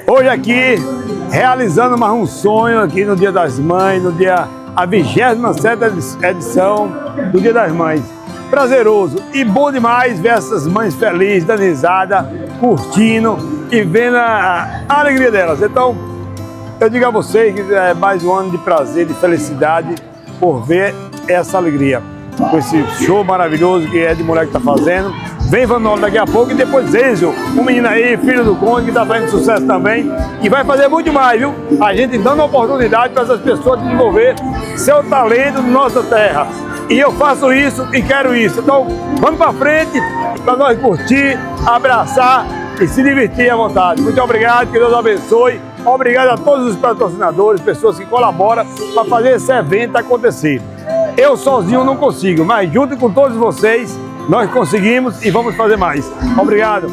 Hoje aqui, realizando mais um sonho aqui no Dia das Mães, a 27ª edição do Dia das Mães. Prazeroso e bom demais ver essas mães felizes, dando risada, curtindo e vendo a alegria delas. Então, eu digo a vocês que é mais um ano de prazer, de felicidade por ver essa alegria. Com esse show maravilhoso que é de mulher que está fazendo. Vem Vanoli daqui a pouco e depois Enzo, um menino aí, filho do Conde, que está fazendo sucesso também. E vai fazer muito mais, viu? A gente dando oportunidade para essas pessoas desenvolver seu talento na nossa terra. E eu faço isso e quero isso. Então, vamos para frente para nós curtir, abraçar e se divertir à vontade. Muito obrigado, que Deus abençoe. Obrigado a todos os patrocinadores, pessoas que colaboram para fazer esse evento acontecer. Eu sozinho não consigo, mas junto com todos vocês, nós conseguimos e vamos fazer mais. Obrigado.